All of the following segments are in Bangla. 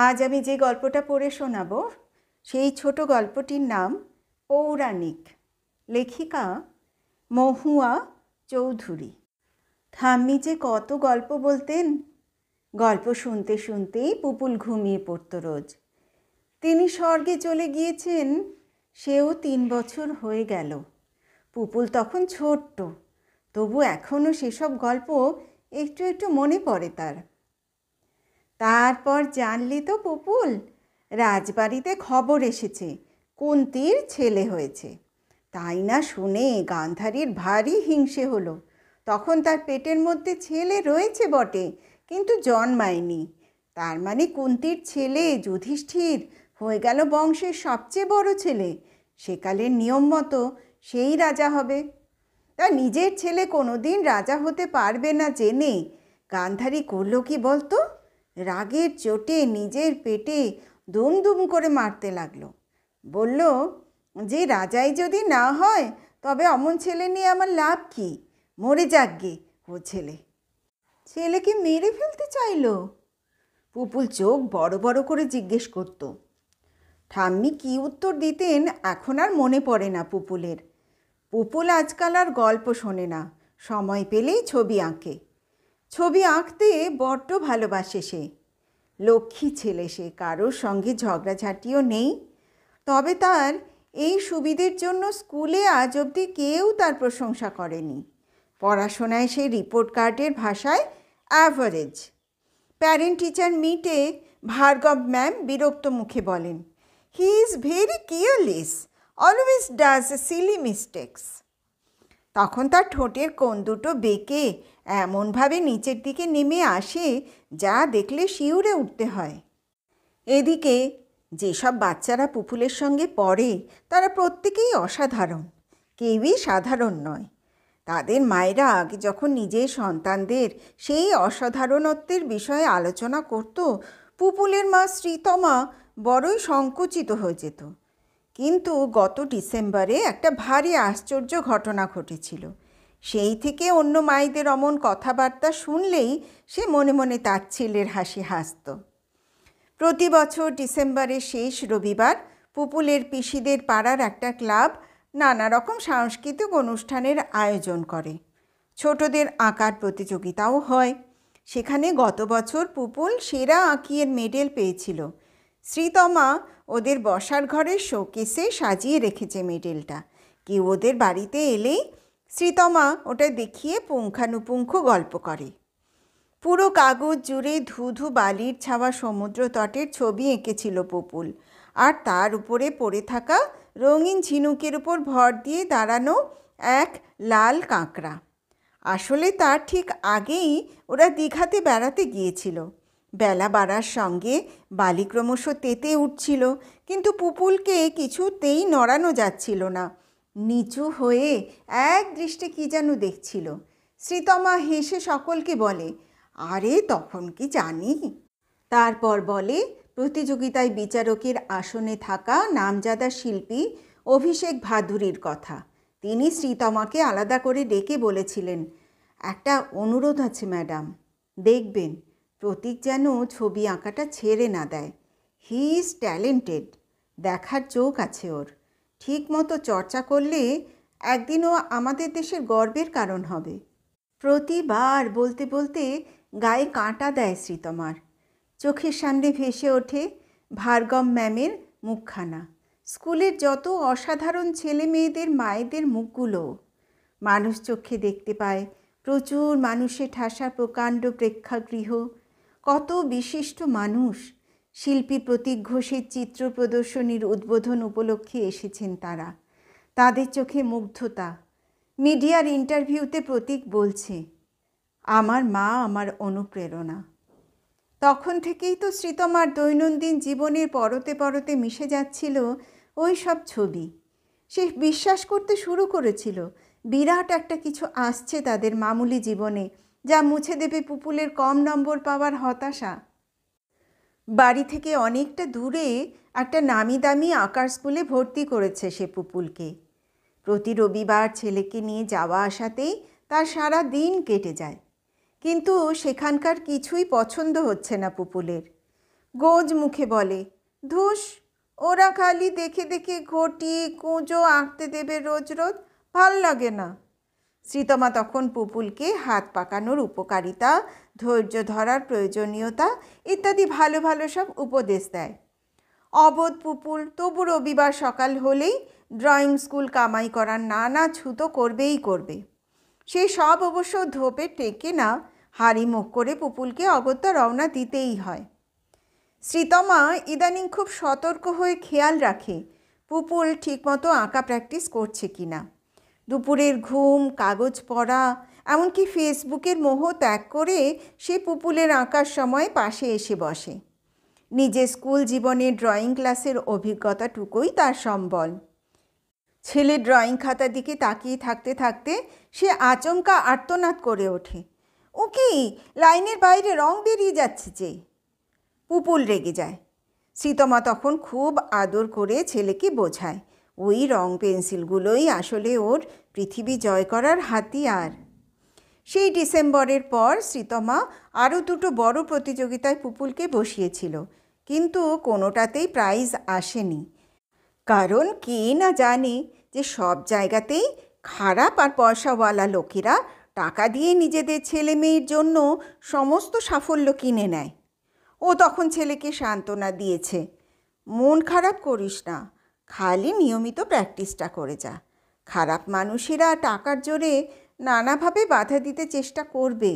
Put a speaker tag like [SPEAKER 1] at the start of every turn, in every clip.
[SPEAKER 1] আজ আমি যে গল্পটা পড়ে শোনাব সেই ছোট গল্পটির নাম পৌরাণিক। লেখিকা মহুয়া চৌধুরী। ঠাম্মি যে কত গল্প বলতেন। গল্প শুনতে শুনতেই পুপুল ঘুমিয়ে পড়ত রোজ। তিনি স্বর্গে চলে গিয়েছেন, সেও 3 বছর হয়ে গেল। পুপুল তখন ছোট্ট, তবু এখনও সেসব গল্প একটু একটু মনে পড়ে তার। তারপর জানলি তো পুপুল, রাজবাড়িতে খবর এসেছে কুন্তির ছেলে হয়েছে। তাই না শুনে গান্ধারীর ভারী হিংসে হলো। তখন তার পেটের মধ্যে ছেলে রয়েছে বটে, কিন্তু জন্মায়নি। তার মানে কুন্তির ছেলে যুধিষ্ঠির হয়ে গেল বংশের সবচেয়ে বড় ছেলে। সেকালের নিয়ম মতো সেই রাজা হবে। তা নিজের ছেলে কোনোদিন রাজা হতে পারবে না জেনে গান্ধারী করলো কি বলতো? রাগের চোটে নিজের পেটে দুম দুম করে মারতে লাগলো। বলল যে রাজাই যদি না হয় তবে অমন ছেলে নিয়ে আমার লাভ কি? মরে যাক গে ও ছেলে। ছেলেকে মেরে ফেলতে চাইলো? পুপুল চোখ বড় বড় করে জিজ্ঞেস করত। ঠাম্মি কি উত্তর দিতেন এখন আর মনে পড়ে না পুপুলের। পুপুল আজকাল আর গল্প শোনে না, সময় পেলেই ছবি আঁকে। ছবি আঁকতে বড্ড ভালোবাসে সে। লক্ষ্মী ছেলে সে, কারোর সঙ্গে ঝগড়াঝাটিও নেই। তবে তার এই সুবিধের জন্য স্কুলে আজ অবধি কেউ তার প্রশংসা করেনি। পড়াশোনায় সে রিপোর্ট কার্ডের ভাষায় অ্যাভারেজ। প্যারেন্ট টিচার মিটে ভার্গব ম্যাম বিরক্ত মুখে বলেন, he is very careless, always does silly mistakes. তখন তার ঠোঁটের কোণ দুটো বেঁকে এমনভাবে নিচের দিকে নেমে আসে যা দেখলে শিউরে উঠতে হয়। এদিকে যেসব বাচ্চারা পুপুলের সঙ্গে পড়ে তারা প্রত্যেকেই অসাধারণ, কেউই সাধারণ নয়। তাদের মায়েরা আগে যখন নিজের সন্তানদের সেই অসাধারণত্বের বিষয়ে আলোচনা করত, পুপুলের মা শ্রীতমা বড়ই সংকুচিত হয়ে যেত। কিন্তু গত ডিসেম্বরে একটা ভারী আশ্চর্য ঘটনা ঘটেছিল। সেই থেকে অন্য মায়েদের অমন কথাবার্তা শুনলেই সে মনে মনে তাচ্ছিল্যের হাসি হাসত। প্রতি বছর ডিসেম্বরের শেষ রবিবার পুপুলের পিসিদের পাড়ার একটা ক্লাব নানা রকম সাংস্কৃতিক অনুষ্ঠানের আয়োজন করে। ছোটদের আঁকার প্রতিযোগিতাও হয়। সেখানে গত বছর পুপুল সেরা আঁকিয়ের মেডেল পেয়েছিল। শ্রীতমা ওদের বসার ঘরের শোকেসে সাজিয়ে রেখেছে মেডেলটা। কেউ ওদের বাড়িতে এলেই শ্রীতমা ওটা দেখিয়ে পুঙ্খানুপুঙ্খ গল্প করে। পুরো কাগজ জুড়ে ধুধু বালির ছাওয়া সমুদ্র তটের ছবি এঁকেছিল পুপুল, আর তার উপরে পড়ে থাকা রঙিন ঝিনুকের উপর ভর দিয়ে দাঁড়ানো এক লাল কাঁকড়া। আসলে তার ঠিক আগেই ওরা দীঘাতে বেড়াতে গিয়েছিল। বেলা বাড়ার সঙ্গে বালি ক্রমশ তেতে উঠছিল, কিন্তু পুপুলকে কিছুতেই নড়ানো যাচ্ছিল না। নিচু হয়ে এক দৃষ্টে কী যেন দেখছিল। শ্রীতমা হেসে সকলকে বলে, আরে তখন কি জানি। তারপর বলে প্রতিযোগিতায় বিচারকের আসনে থাকা নামজাদা শিল্পী অভিষেক ভাদুরীর কথা। তিনি শ্রীতমাকে আলাদা করে ডেকে বলেছিলেন, একটা অনুরোধ আছে ম্যাডাম, দেখবেন প্রতীক যেন ছবি আঁকাটা ছেড়ে না দেয়। হি ইজ ট্যালেন্টেড, দেখার চোখ আছে ওর। ঠিক মতো চর্চা করলে একদিন ও আমাদের দেশের গর্বের কারণ হবে। প্রতিবার বলতে বলতে গায়ে কাঁটা দেয় শ্রীতমার। চোখের সামনে ভেসে ওঠে ভার্গব ম্যামের মুখখানা, স্কুলের যত অসাধারণ ছেলে মেয়েদের মায়েদের মুখগুলো। মানুষ চোখে দেখতে পায় প্রচুর মানুষে ঠাসা প্রকাণ্ড প্রেক্ষাগৃহ, কত বিশিষ্ট মানুষ। শিল্পী প্রতীক ঘোষের চিত্র প্রদর্শনীর উদ্বোধন উপলক্ষে এসেছেন তারা। তাদের চোখে মুগ্ধতা। মিডিয়ার ইন্টারভিউতে প্রতীক বলছে, আমার মা আমার অনুপ্রেরণা। তখন থেকেই তো শ্রীতমার দৈনন্দিন জীবনের পরতে পরতে মিশে যাচ্ছিল ওই সব ছবি। সে বিশ্বাস করতে শুরু করেছিল বিরাট একটা কিছু আসছে তাদের মামুলি জীবনে, যা মুছে দেবে পুপুলের কম নম্বর পাওয়ার হতাশা। বাড়ি থেকে অনেকটা দূরে একটা নামি দামি আঁকার স্কুলে ভর্তি করেছে সে পুপুলকে। প্রতি রবিবার ছেলেকে নিয়ে যাওয়া আসাতেই তার সারা দিন কেটে যায়। কিন্তু সেখানকার কিছুই পছন্দ হচ্ছে না পুপুলের। গোজ মুখে বলে, ধুস, ওরা খালি দেখে দেখে ঘটি কুঁজো আঁকতে দেবে রোজ রোজ, ভাল লাগে না। শ্রীতমা তখন পুপুলকে হাত পাকানোর উপকারিতা, ধৈর্য ধরার প্রয়োজনীয়তা ইত্যাদি ভালো ভালো সব উপদেশ দেয়। অবোধ পুপুল তবু রবিবার সকাল হলেই ড্রয়িং স্কুল কামাই করার নানা ছুতো করবেই করবে। সেই সব অবশ্য ধোপে টেকে না, হাড়ি মুখ করে পুপুলকে অগত্যা রওনা দিতেই হয়। শ্রীতমা ইদানিং খুব সতর্ক হয়ে খেয়াল রাখে পুপুল ঠিকমতো আঁকা প্র্যাকটিস করছে কিনা। দুপুরের ঘুম, কাগজ পড়া, এমনকি ফেসবুকের মোহ ত্যাগ করে সে পুপুলের আঁকার সময় পাশে এসে বসে। নিজের স্কুল জীবনের ড্রয়িং ক্লাসের অভিজ্ঞতাটুকুই তার সম্বল। ছেলে ড্রয়িং খাতার দিকে তাকিয়ে থাকতে থাকতে সে আচমকা আর্তনাদ করে ওঠে, ও কি, লাইনের বাইরে রং বেরিয়ে যাচ্ছে যে। পুপুল রেগে যায়। শ্রীতমা তখন খুব আদর করে ছেলেকে বোঝায়, ওই রং পেন্সিলগুলোই আসলে ওর পৃথিবী জয় করার হাতিয়ার। সেই ডিসেম্বরের পর শ্রীতমা আরও দুটো বড় প্রতিযোগিতায় পুপুলকে বসিয়েছিল, কিন্তু কোনোটাতেই প্রাইজ আসেনি। কারণ কে না জানে যে সব জায়গাতেই খারাপ আর পয়সাওয়ালা লোকেরা টাকা দিয়ে নিজেদের ছেলে মেয়ের জন্য সমস্ত সাফল্য কিনে নেয়। ও তখন ছেলেকে সান্ত্বনা দিয়েছে, মন খারাপ করিস না, খালি নিয়মিত প্র্যাকটিসটা করে যা। খারাপ মানুষেরা টাকার জোরে নানাভাবে বাধা দিতে চেষ্টা করবে,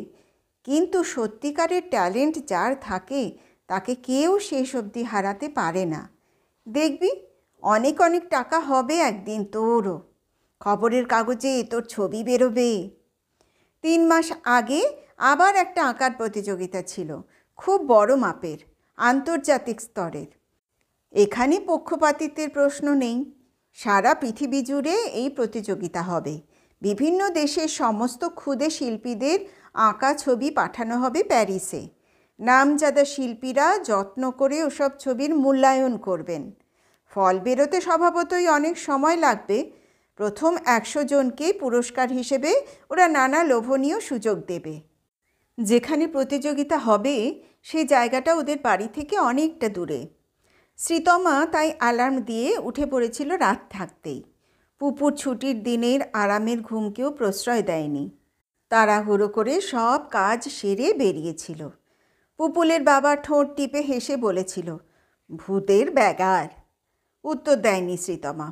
[SPEAKER 1] কিন্তু সত্যিকারের ট্যালেন্ট যার থাকে তাকে কেউ শেষ অবধি হারাতে পারে না। দেখবি অনেক অনেক টাকা হবে একদিন তোরও, খবরের কাগজে তোর ছবি বেরোবে। 3 মাস আগে আবার একটা আঁকার প্রতিযোগিতা ছিল, খুব বড় মাপের, আন্তর্জাতিক স্তরের। এখানে পক্ষপাতিত্বের প্রশ্ন নেই, সারা পৃথিবী জুড়ে এই প্রতিযোগিতা হবে। বিভিন্ন দেশের সমস্ত ক্ষুদে শিল্পীদের আঁকা ছবি পাঠানো হবে প্যারিসে। নামজাদা শিল্পীরা যত্ন করে ওসব ছবির মূল্যায়ন করবেন। ফল বেরোতে স্বভাবতই অনেক সময় লাগবে। প্রথম 100 জনকে পুরস্কার হিসেবে ওরা নানা লোভনীয় সুযোগ দেবে। যেখানে প্রতিযোগিতা হবে সেই জায়গাটা ওদের বাড়ি থেকে অনেকটা দূরে। শ্রীতমা তাই অ্যালার্ম দিয়ে উঠে পড়েছিল রাত থাকতেই। পুপুর ছুটির দিনের আরামের ঘুমকেও প্রশ্রয় দেয়নি। তাড়াহুড়ো করে সব কাজ সেরে বেরিয়েছিল। পুপুলের বাবা ঠোঁট টিপে হেসে বলেছিল, ভূতের ব্যাগার। উত্তর দেয়নি শ্রীতমা।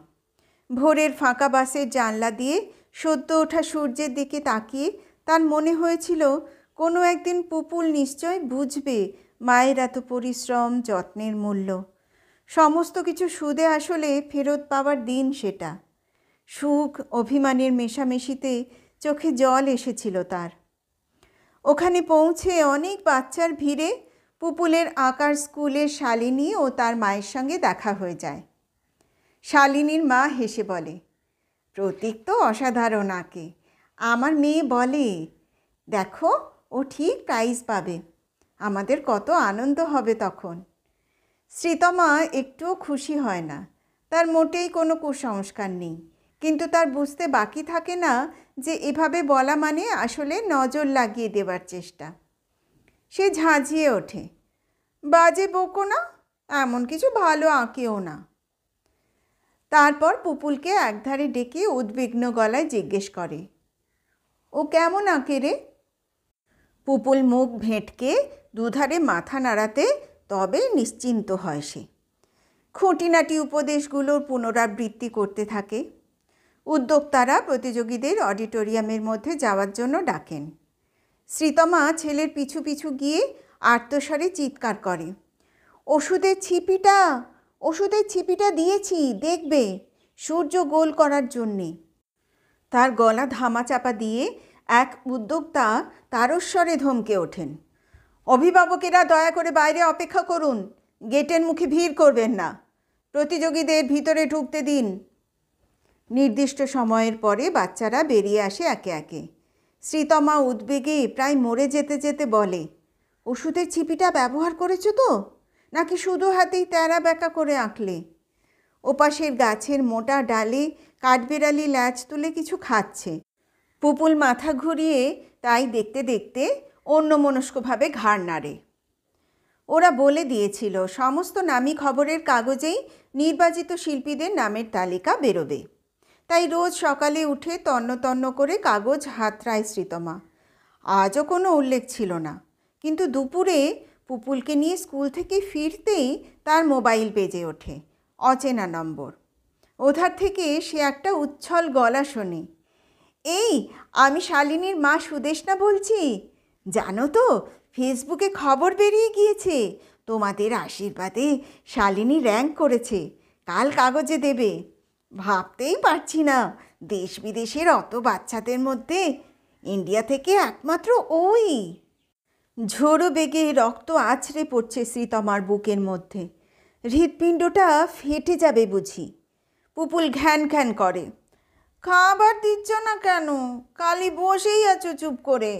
[SPEAKER 1] ভোরের ফাঁকা বাসের জানলা দিয়ে সদ্য ওঠা সূর্যের দিকে তাকিয়ে তার মনে হয়েছিল কোনো একদিন পুপুল নিশ্চয় বুঝবে মায়ের এত পরিশ্রম, যত্নের মূল্য। সমস্ত কিছু সুদে আসলে ফেরত পাওয়ার দিন সেটা। সুখ অভিমানের মেশামেশিতে চোখে জল এসেছিল তার। ওখানে পৌঁছে অনেক বাচ্চার ভিড়ে পুপুলের আঁকার স্কুলের শালিনী ও তার মায়ের সঙ্গে দেখা হয়ে যায়। শালিনীর মা হেসে বলে, প্রতীক তো অসাধারণ আঁকে। আমার মেয়ে বলে, দেখো ও ঠিক প্রাইজ পাবে, আমাদের কত আনন্দ হবে তখন। শ্রীতমা একটুও খুশি হয় না, তার মোটেই কোনো কুসংস্কার নেই, কিন্তু তার বুঝতে বাকি থাকে না যে এভাবে বলা মানে আসলে নজর লাগিয়ে দেবার চেষ্টা। সে ঝাঁঝিয়ে ওঠে, বাজে বকো না, এমন কিছু ভালো আঁকেও না। তারপর পুপুলকে একধারে ডেকে উদ্বিগ্ন গলায় জিজ্ঞেস করে, ও কেমন আঁকে রে? পুপুল মুখ ভেঁটকে দুধারে মাথা নাড়াতে তবে নিশ্চিন্ত হয় সে। খুঁটিনাটি উপদেশগুলোর পুনরাবৃত্তি করতে থাকে। উদ্যোক্তারা প্রতিযোগীদের অডিটোরিয়ামের মধ্যে যাওয়ার জন্য ডাকেন। শ্রীতমা ছেলের পিছু পিছু গিয়ে আর্তস্বরে চিৎকার করে, ওষুধের ছিপিটা দিয়েছি, দেখবে, সূর্য গোল করার জন্যে। তার গলা ধামাচাপা দিয়ে এক উদ্যোক্তা তারস্বরে ধমকে ওঠেন, অভিভাবকেরা দয়া করে বাইরে অপেক্ষা করুন, গেটের মুখে ভিড় করবেন না, প্রতিযোগীদের ভিতরে ঢুকতে দিন। নির্দিষ্ট সময়ের পরে বাচ্চারা বেরিয়ে আসে একে একে। শ্রীতমা উদ্বেগে প্রায় মরে যেতে যেতে বলে, ওষুধের ছিপিটা ব্যবহার করেছো তো, নাকি শুধু হাতেই তেরা বেঁকা করে আঁকলে? ওপাশের গাছের মোটা ডালে কাঠবেড়ালি ল্যাচ তুলে কিছু খাচ্ছে। পুপুল মাথা ঘুরিয়ে তাই দেখতে দেখতে অন্যমনস্কভাবে ঘাড় নাড়ে। ওরা বলে দিয়েছিল সমস্ত নামী খবরের কাগজেই নির্বাচিত শিল্পীদের নামের তালিকা বেরোবে। তাই রোজ সকালে উঠে তন্ন তন্ন করে কাগজ হাতড়ায় শ্রীতমা। আজও কোনো উল্লেখ ছিল না, কিন্তু দুপুরে পুপুলকে নিয়ে স্কুল থেকে ফিরতেই তার মোবাইল বেজে ওঠে। অচেনা নম্বর। ওধার থেকে সে একটা উচ্ছল গলা শোনে। এই, আমি শালিনীর মা সুদেষ্ণা বলছি। জানো তো, ফেসবুকে খবর বেরিয়ে গিয়েছে, তোমাদের আশীর্বাদে শালিনী র্যাঙ্ক করেছে, কাল কাগজে দেবে। ভাবতেই পারছি না, দেশ বিদেশের অত বাচ্চাদের মধ্যে ইন্ডিয়া থেকে একমাত্র ওই। ঝোড়ো বেগে রক্ত আছড়ে পড়ছে শ্রীতমার বুকের মধ্যে। হৃৎপিণ্ডটা ফেটে যাবে বুঝি। পুপুল ঘ্যান ঘ্যান করে। খাবার দিচ্ছ না কেন? কালি বসেই আছো চুপ করে।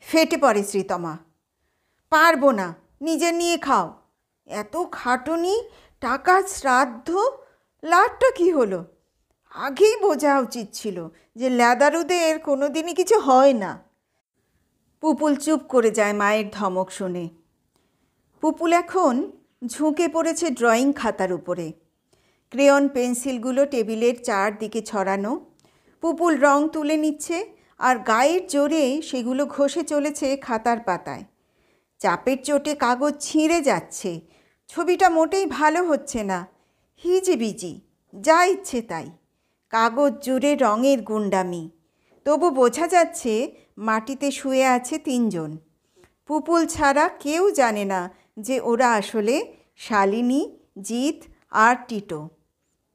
[SPEAKER 1] ফেটে পড়ে শ্রীতমা। পারবো না, নিজে নিয়ে খাও। এত খাটুনি, টাকার শ্রাদ্ধ, লাটটা কি হলো? আগেই বোঝা উচিত ছিল যে ল্যাদারুদের কোনো দিনই কিছু হয় না। পুপুল চুপ করে যায় মায়ের ধমক শুনে। পুপুল এখন ঝুঁকে পড়েছে ড্রয়িং খাতার উপরে। ক্রেয়ন পেন্সিলগুলো টেবিলের চারদিকে ছড়ানো। পুপুল রং তুলে নিচ্ছে আর গায়ের জোরে সেগুলো ঘষে চলেছে খাতার পাতায়। চাপের চোটে কাগজ ছিঁড়ে যাচ্ছে। ছবিটা মোটেই ভালো হচ্ছে না। হিজিবিজি, যা ইচ্ছে তাই। কাগজ জুড়ে রঙের গুন্ডামি। তবু বোঝা যাচ্ছে মাটিতে শুয়ে আছে তিনজন। পুপুল ছাড়া কেউ জানে না যে ওরা আসলে শালিনী, জিৎ আর টিটো।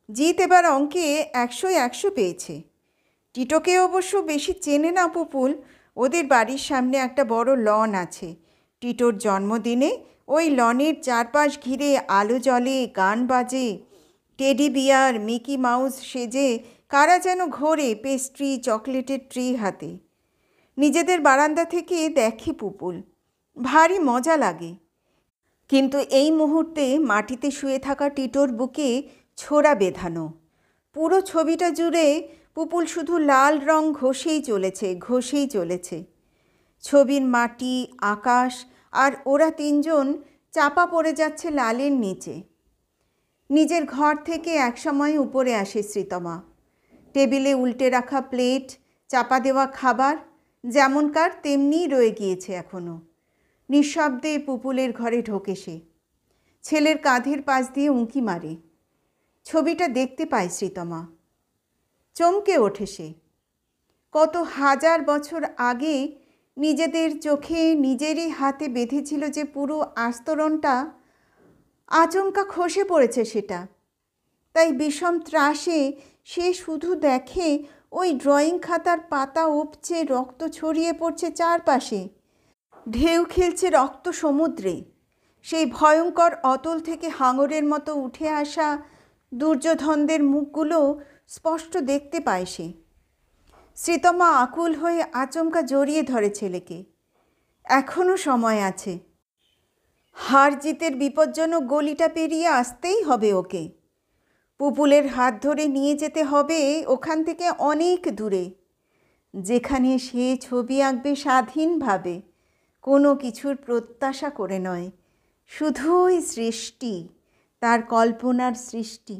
[SPEAKER 1] জিৎ এবার অঙ্কে 100-100 পেয়েছে। টিটোকে অবশ্য বেশি চেনে না পুপুল। ওদের বাড়ির সামনে একটা বড় লন আছে। টিটোর জন্মদিনে ওই লনের চারপাশ ঘিরে আলো জ্বলে, গান বাজে। টেডি বিয়ার, মিকি মাউস সেজে কারা যেন ঘোরে পেস্ট্রি, চকলেটের ট্রি হাতে। নিজেদের বারান্দা থেকে দেখে পুপুল। ভারী মজা লাগে। কিন্তু এই মুহূর্তে মাটিতে শুয়ে থাকা টিটোর বুকে ছোরা বেঁধানো। পুরো ছবিটা জুড়ে পুপুল শুধু লাল রং ঘষেই চলেছে। ছবির মাটি, আকাশ আর ওরা তিনজন চাপা পড়ে যাচ্ছে লালের নিচে। নিজের ঘর থেকে একসময় উপরে আসে শ্রীতমা। টেবিলে উল্টে রাখা প্লেট, চাপা দেওয়া খাবার যেমনকার তেমনিই রয়ে গিয়েছে এখনও। নিঃশব্দে পুপুলের ঘরে ঢোকে সে। ছেলের কাঁধের পাশ দিয়ে উঁকি মারে। ছবিটা দেখতে পায় শ্রীতমা। চমকে ওঠে সে। কত হাজার বছর আগে নিজেদের চোখে নিজেরই হাতে বেঁধেছিল যে পুরো আস্তরণটা, আচমকা খসে পড়েছে সেটা। তাই বিষম ত্রাসে সে শুধু দেখে ওই ড্রয়িং খাতার পাতা উপচে রক্ত ছড়িয়ে পড়ছে চারপাশে। ঢেউ খেলছে রক্ত সমুদ্রে। সেই ভয়ঙ্কর অতল থেকে হাঙরের মতো উঠে আসা দুর্যোধনদের মুখগুলো স্পষ্ট দেখতে পায় সে। শ্রীতমা আকুল হয়ে আচমকা জড়িয়ে ধরে ছেলেকে। এখনও সময় আছে। হার জিতের বিপজ্জনক গলিটা পেরিয়ে আসতেই হবে ওকে। পুপুলের হাত ধরে নিয়ে যেতে হবে ওখান থেকে অনেক দূরে, যেখানে সে ছবি আঁকবে স্বাধীনভাবে, কোনো কিছুর প্রত্যাশা করে নয়। শুধুই সৃষ্টি, তার কল্পনার সৃষ্টি।